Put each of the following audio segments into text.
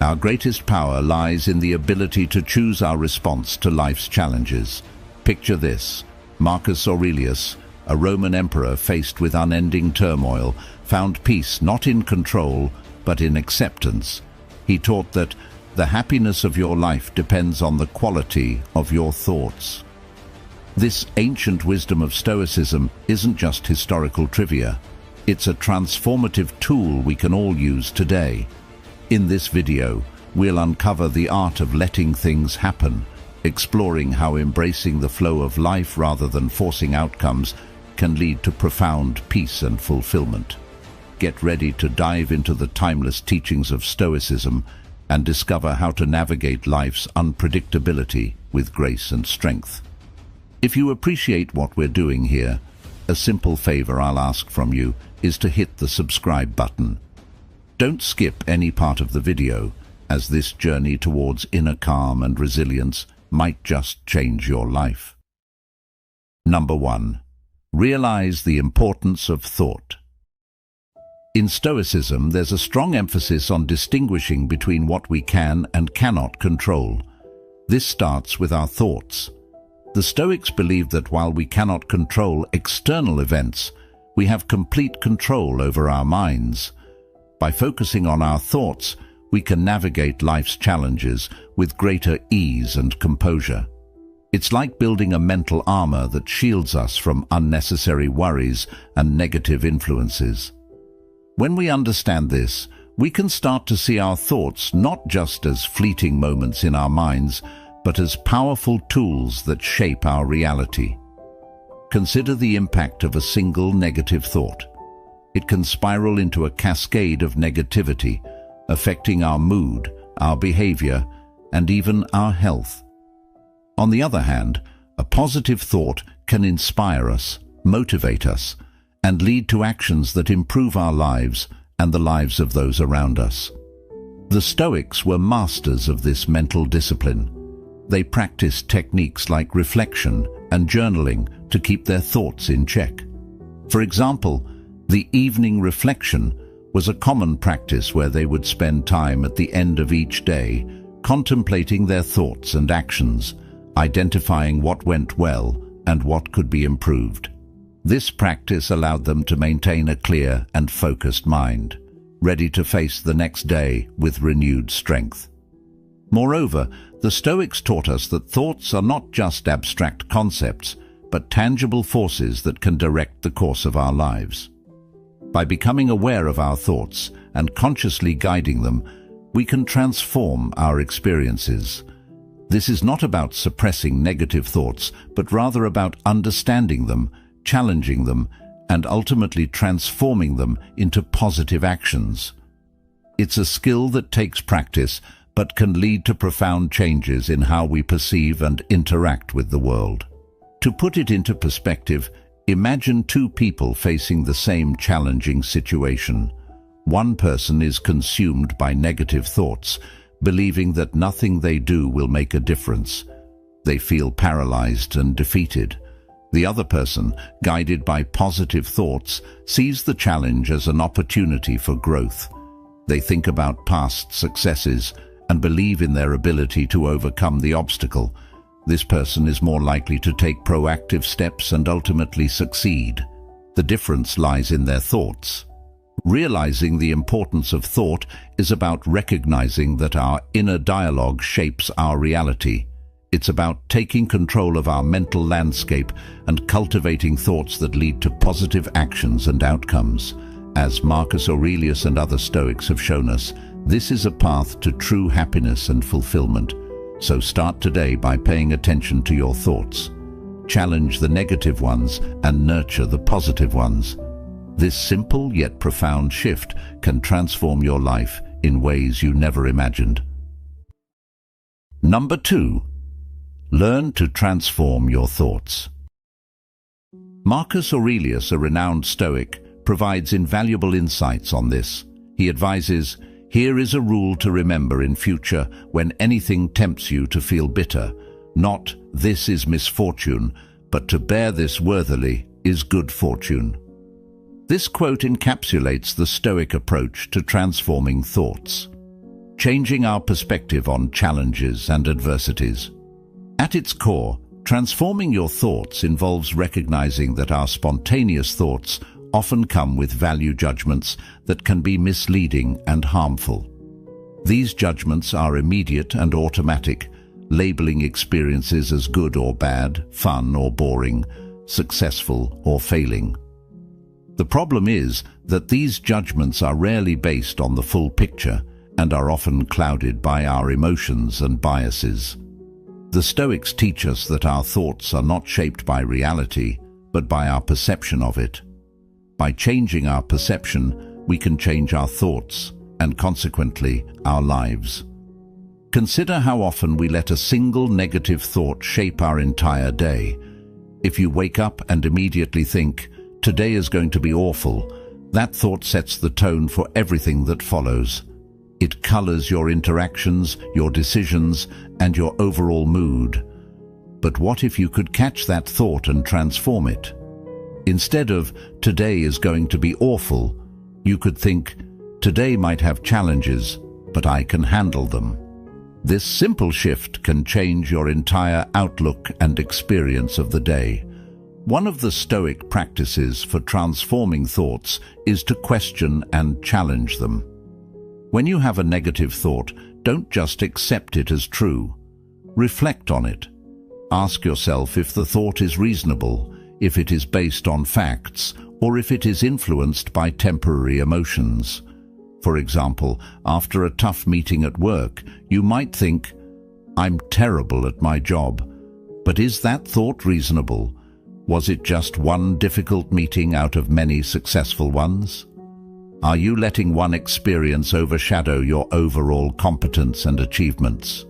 Our greatest power lies in the ability to choose our response to life's challenges. Picture this: Marcus Aurelius, a Roman emperor faced with unending turmoil, found peace not in control, but in acceptance. He taught that the happiness of your life depends on the quality of your thoughts. This ancient wisdom of Stoicism isn't just historical trivia. It's a transformative tool we can all use today. In this video, we'll uncover the art of letting things happen, exploring how embracing the flow of life rather than forcing outcomes can lead to profound peace and fulfillment. Get ready to dive into the timeless teachings of Stoicism and discover how to navigate life's unpredictability with grace and strength. If you appreciate what we're doing here, a simple favor I'll ask from you is to hit the subscribe button. Don't skip any part of the video, as this journey towards inner calm and resilience might just change your life. Number 1. Realize the importance of thought. In Stoicism, there's a strong emphasis on distinguishing between what we can and cannot control. This starts with our thoughts. The Stoics believe that while we cannot control external events, we have complete control over our minds. By focusing on our thoughts, we can navigate life's challenges with greater ease and composure. It's like building a mental armor that shields us from unnecessary worries and negative influences. When we understand this, we can start to see our thoughts not just as fleeting moments in our minds, but as powerful tools that shape our reality. Consider the impact of a single negative thought. It can spiral into a cascade of negativity, affecting our mood, our behavior, and even our health. On the other hand, a positive thought can inspire us, motivate us, and lead to actions that improve our lives and the lives of those around us. The Stoics were masters of this mental discipline. They practiced techniques like reflection and journaling to keep their thoughts in check. For example, the evening reflection was a common practice where they would spend time at the end of each day contemplating their thoughts and actions, identifying what went well and what could be improved. This practice allowed them to maintain a clear and focused mind, ready to face the next day with renewed strength. Moreover, the Stoics taught us that thoughts are not just abstract concepts, but tangible forces that can direct the course of our lives. By becoming aware of our thoughts and consciously guiding them, we can transform our experiences. This is not about suppressing negative thoughts, but rather about understanding them, challenging them, and ultimately transforming them into positive actions. It's a skill that takes practice, but can lead to profound changes in how we perceive and interact with the world. To put it into perspective, imagine two people facing the same challenging situation. One person is consumed by negative thoughts, believing that nothing they do will make a difference. They feel paralyzed and defeated. The other person, guided by positive thoughts, sees the challenge as an opportunity for growth. They think about past successes and believe in their ability to overcome the obstacle. This person is more likely to take proactive steps and ultimately succeed. The difference lies in their thoughts. Realizing the importance of thought is about recognizing that our inner dialogue shapes our reality. It's about taking control of our mental landscape and cultivating thoughts that lead to positive actions and outcomes. As Marcus Aurelius and other Stoics have shown us, this is a path to true happiness and fulfillment. So start today by paying attention to your thoughts. Challenge the negative ones and nurture the positive ones. This simple yet profound shift can transform your life in ways you never imagined. Number 2. Learn to transform your thoughts. Marcus Aurelius, a renowned Stoic, provides invaluable insights on this. He advises, "Here is a rule to remember in future when anything tempts you to feel bitter. Not, this is misfortune, but to bear this worthily is good fortune." This quote encapsulates the Stoic approach to transforming thoughts. changing our perspective on challenges and adversities. At its core, transforming your thoughts involves recognizing that our spontaneous thoughts often come with value judgments that can be misleading and harmful. These judgments are immediate and automatic, labeling experiences as good or bad, fun or boring, successful or failing. The problem is that these judgments are rarely based on the full picture and are often clouded by our emotions and biases. The Stoics teach us that our thoughts are not shaped by reality, but by our perception of it. By changing our perception, we can change our thoughts and consequently our lives. Consider how often we let a single negative thought shape our entire day. If you wake up and immediately think, "Today is going to be awful," that thought sets the tone for everything that follows. It colors your interactions, your decisions, and your overall mood. But what if you could catch that thought and transform it? Instead of "Today is going to be awful," you could think, "Today might have challenges, but I can handle them." This simple shift can change your entire outlook and experience of the day. One of the Stoic practices for transforming thoughts is to question and challenge them. When you have a negative thought, don't just accept it as true. Reflect on it. Ask yourself if the thought is reasonable, if it is based on facts, or if it is influenced by temporary emotions. For example, after a tough meeting at work, you might think, "I'm terrible at my job." But is that thought reasonable? Was it just one difficult meeting out of many successful ones? Are you letting one experience overshadow your overall competence and achievements?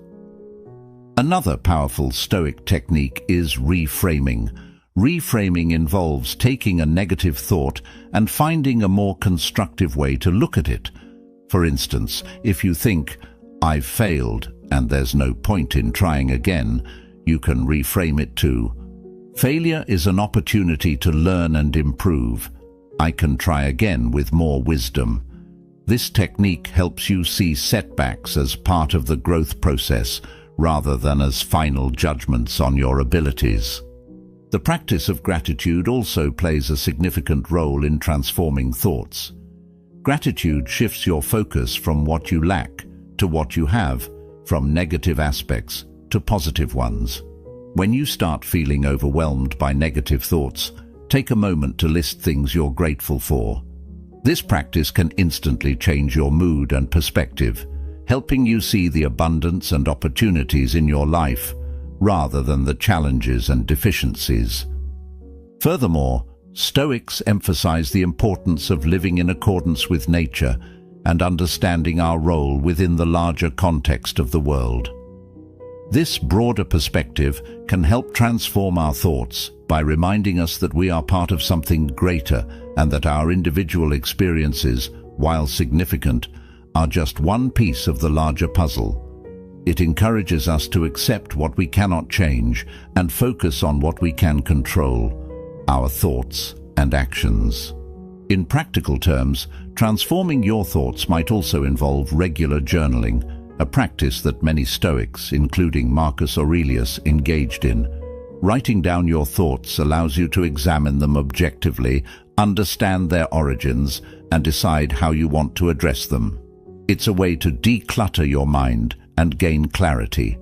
Another powerful Stoic technique is reframing. Reframing involves taking a negative thought and finding a more constructive way to look at it. For instance, if you think, "I've failed and there's no point in trying again," you can reframe it to, "Failure is an opportunity to learn and improve. I can try again with more wisdom." This technique helps you see setbacks as part of the growth process rather than as final judgments on your abilities. The practice of gratitude also plays a significant role in transforming thoughts. Gratitude shifts your focus from what you lack to what you have, from negative aspects to positive ones. When you start feeling overwhelmed by negative thoughts, take a moment to list things you're grateful for. This practice can instantly change your mood and perspective, helping you see the abundance and opportunities in your life rather than the challenges and deficiencies. Furthermore, Stoics emphasize the importance of living in accordance with nature and understanding our role within the larger context of the world. This broader perspective can help transform our thoughts by reminding us that we are part of something greater and that our individual experiences, while significant, are just one piece of the larger puzzle. It encourages us to accept what we cannot change and focus on what we can control, our thoughts and actions. In practical terms, transforming your thoughts might also involve regular journaling, a practice that many Stoics, including Marcus Aurelius, engaged in. Writing down your thoughts allows you to examine them objectively, understand their origins, and decide how you want to address them. It's a way to declutter your mind and gain clarity.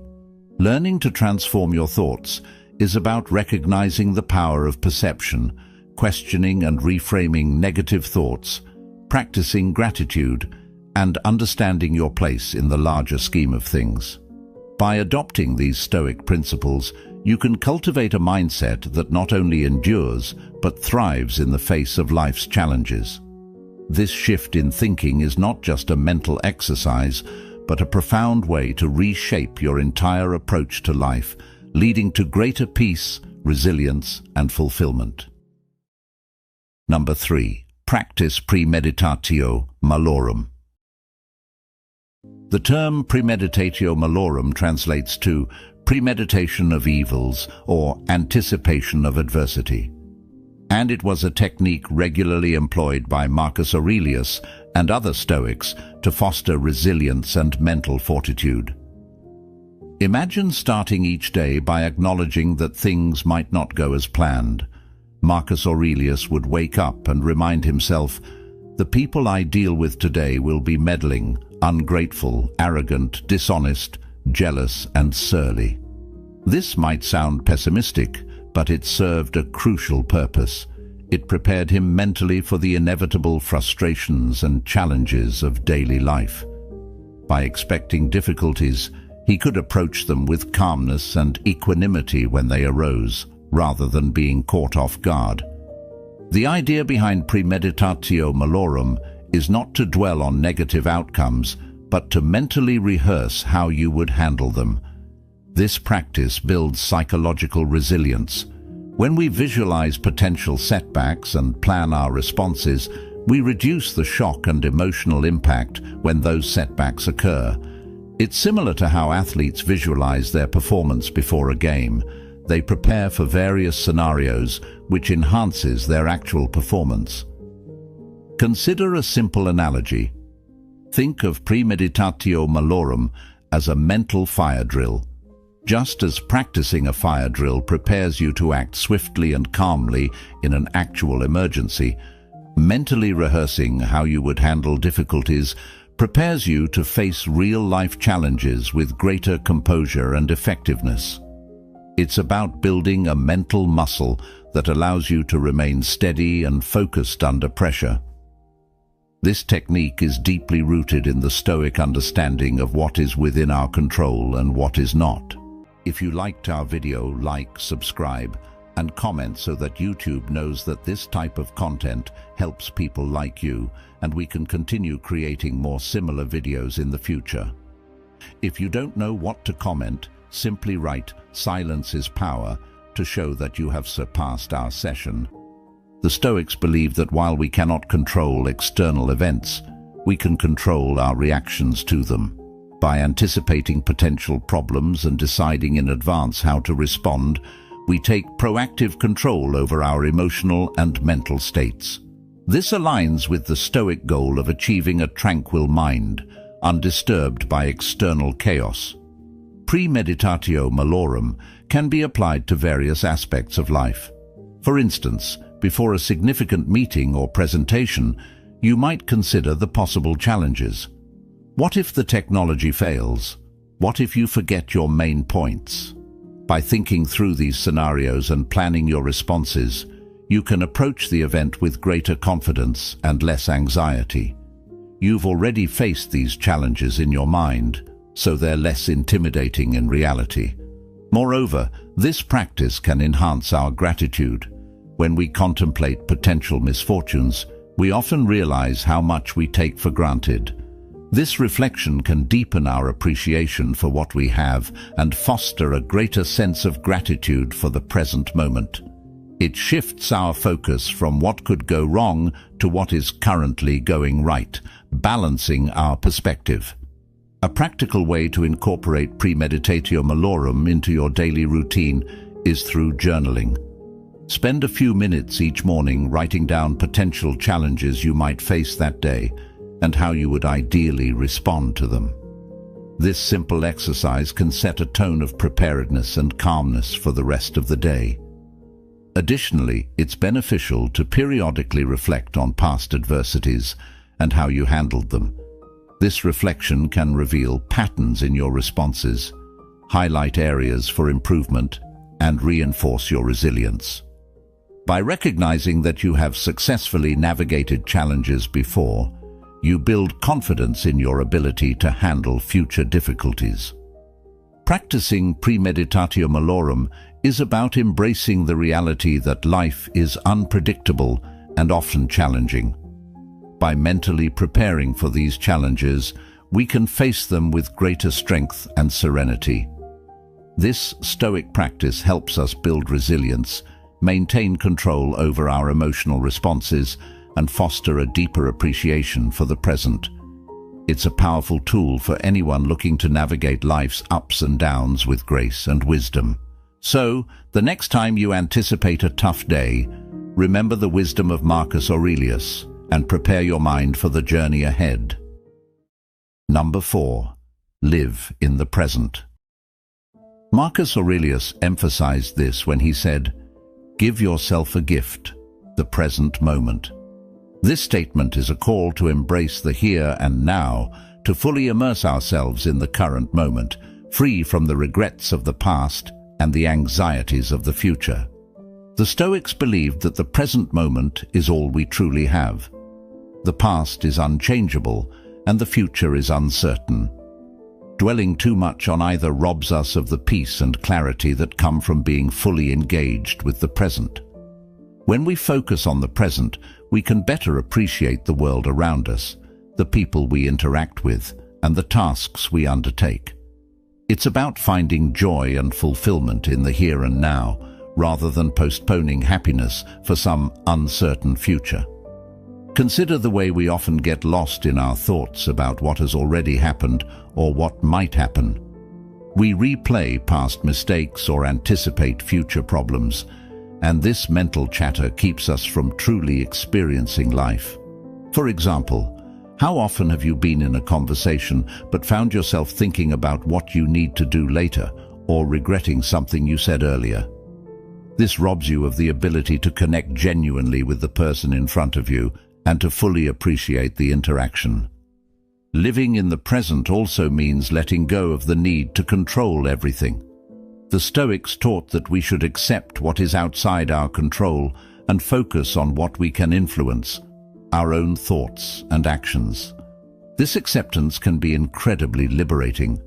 Learning to transform your thoughts is about recognizing the power of perception, questioning and reframing negative thoughts, practicing gratitude, and understanding your place in the larger scheme of things. By adopting these Stoic principles, you can cultivate a mindset that not only endures, but thrives in the face of life's challenges. This shift in thinking is not just a mental exercise, but a profound way to reshape your entire approach to life, leading to greater peace, resilience, and fulfillment. Number 3. Practice premeditatio malorum. The term premeditatio malorum translates to premeditation of evils or anticipation of adversity. And it was a technique regularly employed by Marcus Aurelius, and other Stoics to foster resilience and mental fortitude. Imagine starting each day by acknowledging that things might not go as planned. Marcus Aurelius would wake up and remind himself, "The people I deal with today will be meddling, ungrateful, arrogant, dishonest, jealous, and surly." This might sound pessimistic, but it served a crucial purpose. It prepared him mentally for the inevitable frustrations and challenges of daily life. By expecting difficulties, he could approach them with calmness and equanimity when they arose, rather than being caught off guard. The idea behind premeditatio malorum is not to dwell on negative outcomes, but to mentally rehearse how you would handle them. This practice builds psychological resilience. When we visualize potential setbacks and plan our responses, we reduce the shock and emotional impact when those setbacks occur. It's similar to how athletes visualize their performance before a game. They prepare for various scenarios, which enhances their actual performance. Consider a simple analogy. Think of premeditatio malorum as a mental fire drill. Just as practicing a fire drill prepares you to act swiftly and calmly in an actual emergency, mentally rehearsing how you would handle difficulties prepares you to face real-life challenges with greater composure and effectiveness. It's about building a mental muscle that allows you to remain steady and focused under pressure. This technique is deeply rooted in the Stoic understanding of what is within our control and what is not. If you liked our video, like, subscribe, and comment so that YouTube knows that this type of content helps people like you, and we can continue creating more similar videos in the future. If you don't know what to comment, simply write "Silence is power" to show that you have surpassed our session. The Stoics believe that while we cannot control external events, we can control our reactions to them. By anticipating potential problems and deciding in advance how to respond, we take proactive control over our emotional and mental states. This aligns with the Stoic goal of achieving a tranquil mind, undisturbed by external chaos. Premeditatio malorum can be applied to various aspects of life. For instance, before a significant meeting or presentation, you might consider the possible challenges. What if the technology fails? What if you forget your main points? By thinking through these scenarios and planning your responses, you can approach the event with greater confidence and less anxiety. You've already faced these challenges in your mind, so they're less intimidating in reality. Moreover, this practice can enhance our gratitude. When we contemplate potential misfortunes, we often realize how much we take for granted. This reflection can deepen our appreciation for what we have and foster a greater sense of gratitude for the present moment. It shifts our focus from what could go wrong to what is currently going right, balancing our perspective. A practical way to incorporate premeditatio malorum into your daily routine is through journaling. Spend a few minutes each morning writing down potential challenges you might face that day and how you would ideally respond to them. This simple exercise can set a tone of preparedness and calmness for the rest of the day. Additionally, it's beneficial to periodically reflect on past adversities and how you handled them. This reflection can reveal patterns in your responses, highlight areas for improvement, and reinforce your resilience. By recognizing that you have successfully navigated challenges before, you build confidence in your ability to handle future difficulties. Practicing premeditatio malorum is about embracing the reality that life is unpredictable and often challenging. By mentally preparing for these challenges, we can face them with greater strength and serenity. This Stoic practice helps us build resilience, maintain control over our emotional responses, and foster a deeper appreciation for the present. It's a powerful tool for anyone looking to navigate life's ups and downs with grace and wisdom. So, the next time you anticipate a tough day, remember the wisdom of Marcus Aurelius. and prepare your mind for the journey ahead. Number 4. Live in the present. Marcus Aurelius emphasized this when he said, "Give yourself a gift, the present moment." This statement is a call to embrace the here and now, to fully immerse ourselves in the current moment, free from the regrets of the past and the anxieties of the future. The Stoics believed that the present moment is all we truly have. The past is unchangeable and the future is uncertain. Dwelling too much on either robs us of the peace and clarity that come from being fully engaged with the present. When we focus on the present, we can better appreciate the world around us, the people we interact with, and the tasks we undertake. It's about finding joy and fulfillment in the here and now, rather than postponing happiness for some uncertain future. Consider the way we often get lost in our thoughts about what has already happened or what might happen. We replay past mistakes or anticipate future problems, and this mental chatter keeps us from truly experiencing life. For example, how often have you been in a conversation but found yourself thinking about what you need to do later or regretting something you said earlier? This robs you of the ability to connect genuinely with the person in front of you and to fully appreciate the interaction. Living in the present also means letting go of the need to control everything. The Stoics taught that we should accept what is outside our control and focus on what we can influence, our own thoughts and actions. This acceptance can be incredibly liberating.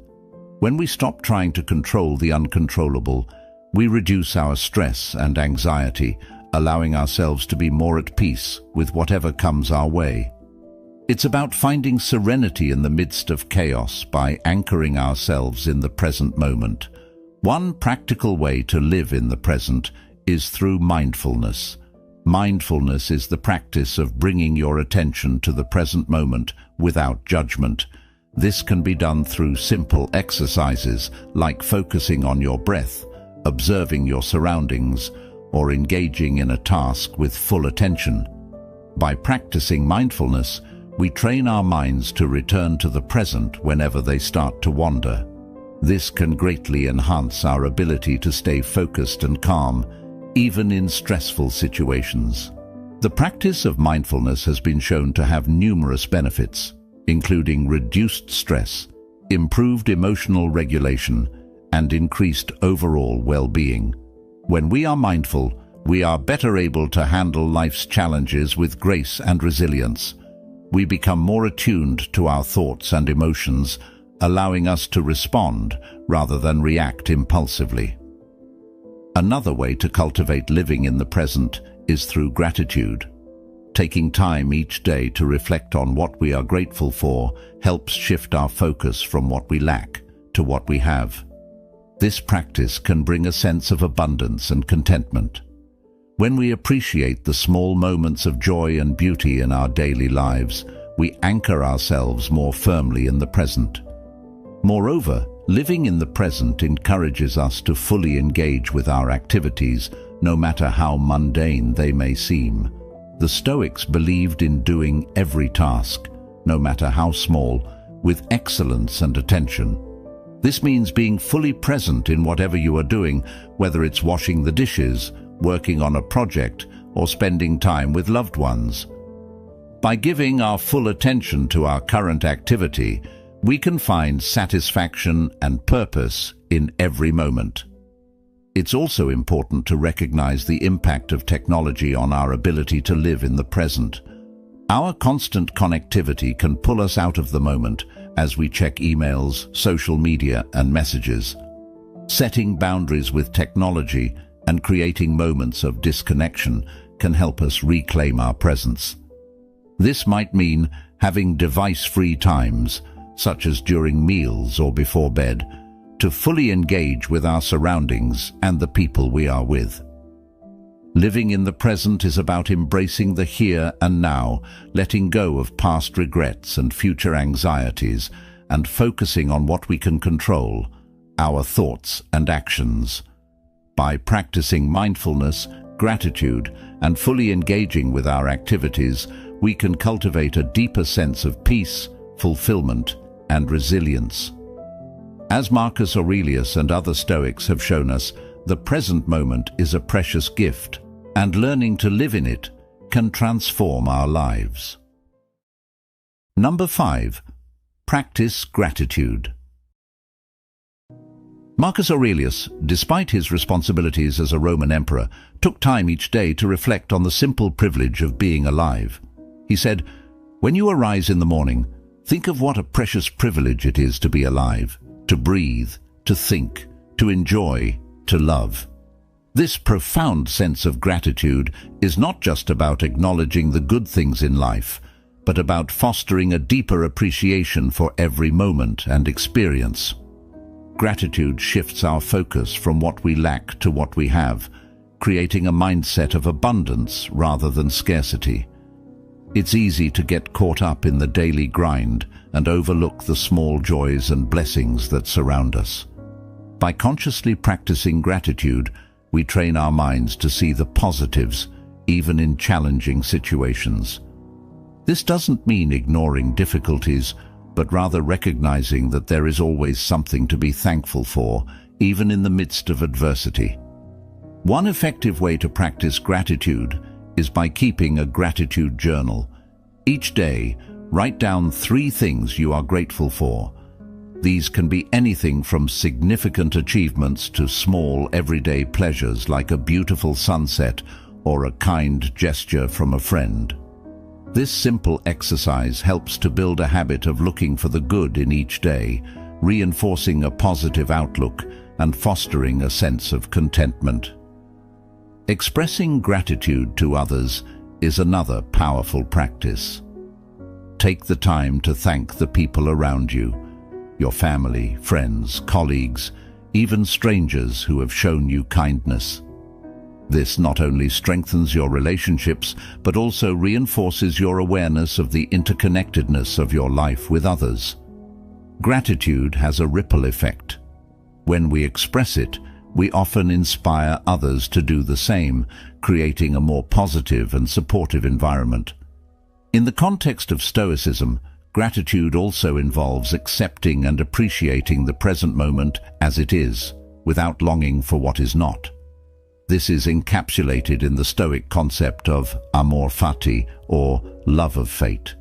When we stop trying to control the uncontrollable, we reduce our stress and anxiety, allowing ourselves to be more at peace with whatever comes our way. It's about finding serenity in the midst of chaos by anchoring ourselves in the present moment. One practical way to live in the present is through mindfulness. Mindfulness is the practice of bringing your attention to the present moment without judgment. This can be done through simple exercises like focusing on your breath, observing your surroundings, or engaging in a task with full attention. By practicing mindfulness, we train our minds to return to the present whenever they start to wander. This can greatly enhance our ability to stay focused and calm, even in stressful situations. The practice of mindfulness has been shown to have numerous benefits, including reduced stress, improved emotional regulation, and increased overall well-being. When we are mindful, we are better able to handle life's challenges with grace and resilience. We become more attuned to our thoughts and emotions, allowing us to respond rather than react impulsively. Another way to cultivate living in the present is through gratitude. Taking time each day to reflect on what we are grateful for helps shift our focus from what we lack to what we have. This practice can bring a sense of abundance and contentment. When we appreciate the small moments of joy and beauty in our daily lives, we anchor ourselves more firmly in the present. Moreover, living in the present encourages us to fully engage with our activities, no matter how mundane they may seem. The Stoics believed in doing every task, no matter how small, with excellence and attention. This means being fully present in whatever you are doing, whether it's washing the dishes, working on a project, or spending time with loved ones. By giving our full attention to our current activity, we can find satisfaction and purpose in every moment. It's also important to recognize the impact of technology on our ability to live in the present. Our constant connectivity can pull us out of the moment as we check emails, social media, and messages. Setting boundaries with technology and creating moments of disconnection can help us reclaim our presence. This might mean having device-free times, such as during meals or before bed, to fully engage with our surroundings and the people we are with. Living in the present is about embracing the here and now, letting go of past regrets and future anxieties, and focusing on what we can control, our thoughts and actions. By practicing mindfulness, gratitude, and fully engaging with our activities, we can cultivate a deeper sense of peace, fulfillment, and resilience. As Marcus Aurelius and other Stoics have shown us, the present moment is a precious gift, and learning to live in it can transform our lives. Number 5. Practice gratitude. Marcus Aurelius, despite his responsibilities as a Roman emperor, took time each day to reflect on the simple privilege of being alive. He said, "When you arise in the morning, think of what a precious privilege it is to be alive, to breathe, to think, to enjoy, to love." This profound sense of gratitude is not just about acknowledging the good things in life, but about fostering a deeper appreciation for every moment and experience. Gratitude shifts our focus from what we lack to what we have, creating a mindset of abundance rather than scarcity. It's easy to get caught up in the daily grind and overlook the small joys and blessings that surround us. By consciously practicing gratitude, we train our minds to see the positives, even in challenging situations. This doesn't mean ignoring difficulties, but rather recognizing that there is always something to be thankful for, even in the midst of adversity. One effective way to practice gratitude is by keeping a gratitude journal. Each day, write down 3 things you are grateful for. These can be anything from significant achievements to small, everyday pleasures like a beautiful sunset or a kind gesture from a friend. This simple exercise helps to build a habit of looking for the good in each day, reinforcing a positive outlook and fostering a sense of contentment. Expressing gratitude to others is another powerful practice. Take the time to thank the people around you, your family, friends, colleagues, even strangers who have shown you kindness. This not only strengthens your relationships, but also reinforces your awareness of the interconnectedness of your life with others. Gratitude has a ripple effect. When we express it, we often inspire others to do the same, creating a more positive and supportive environment. In the context of Stoicism, gratitude also involves accepting and appreciating the present moment as it is, without longing for what is not. This is encapsulated in the Stoic concept of amor fati, or love of fate.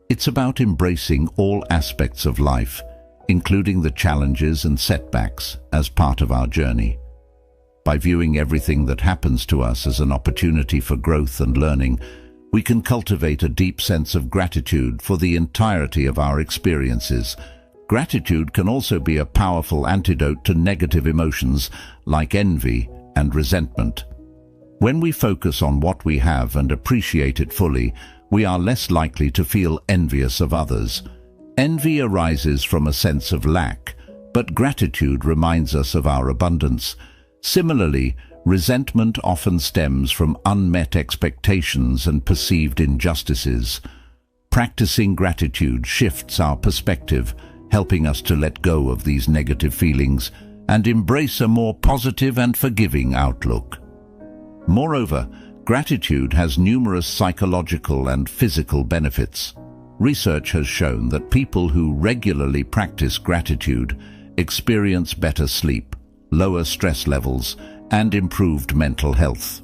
It's about embracing all aspects of life, including the challenges and setbacks, as part of our journey. By viewing everything that happens to us as an opportunity for growth and learning, we can cultivate a deep sense of gratitude for the entirety of our experiences. Gratitude can also be a powerful antidote to negative emotions like envy and resentment. When we focus on what we have and appreciate it fully, we are less likely to feel envious of others. Envy arises from a sense of lack, but gratitude reminds us of our abundance. Similarly, resentment often stems from unmet expectations and perceived injustices. Practicing gratitude shifts our perspective, helping us to let go of these negative feelings and embrace a more positive and forgiving outlook. Moreover, gratitude has numerous psychological and physical benefits. Research has shown that people who regularly practice gratitude experience better sleep, lower stress levels, and improved mental health.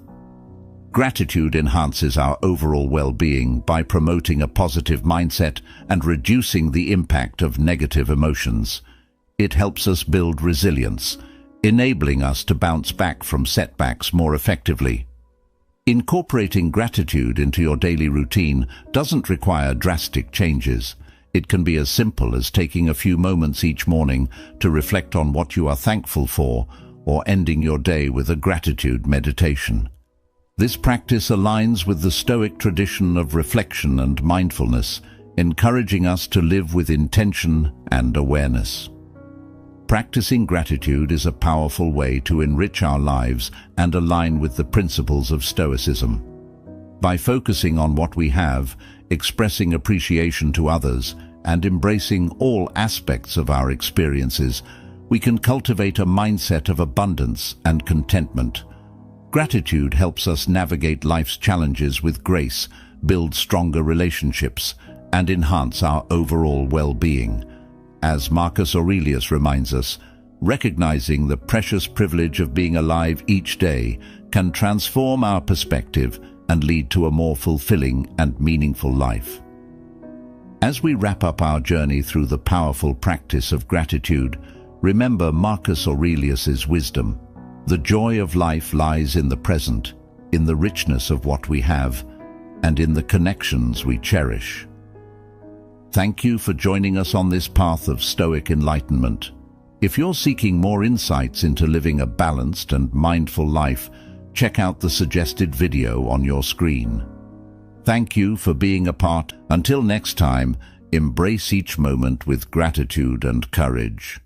Gratitude enhances our overall well-being by promoting a positive mindset and reducing the impact of negative emotions. It helps us build resilience, enabling us to bounce back from setbacks more effectively. Incorporating gratitude into your daily routine doesn't require drastic changes. It can be as simple as taking a few moments each morning to reflect on what you are thankful for, or ending your day with a gratitude meditation. This practice aligns with the Stoic tradition of reflection and mindfulness, encouraging us to live with intention and awareness. Practicing gratitude is a powerful way to enrich our lives and align with the principles of Stoicism. By focusing on what we have, expressing appreciation to others, and embracing all aspects of our experiences, we can cultivate a mindset of abundance and contentment. Gratitude helps us navigate life's challenges with grace, build stronger relationships, and enhance our overall well-being. As Marcus Aurelius reminds us, recognizing the precious privilege of being alive each day can transform our perspective and lead to a more fulfilling and meaningful life. As we wrap up our journey through the powerful practice of gratitude, remember Marcus Aurelius's wisdom. The joy of life lies in the present, in the richness of what we have, and in the connections we cherish. Thank you for joining us on this path of Stoic enlightenment. If you're seeking more insights into living a balanced and mindful life, check out the suggested video on your screen. Thank you for being a part. Until next time, embrace each moment with gratitude and courage.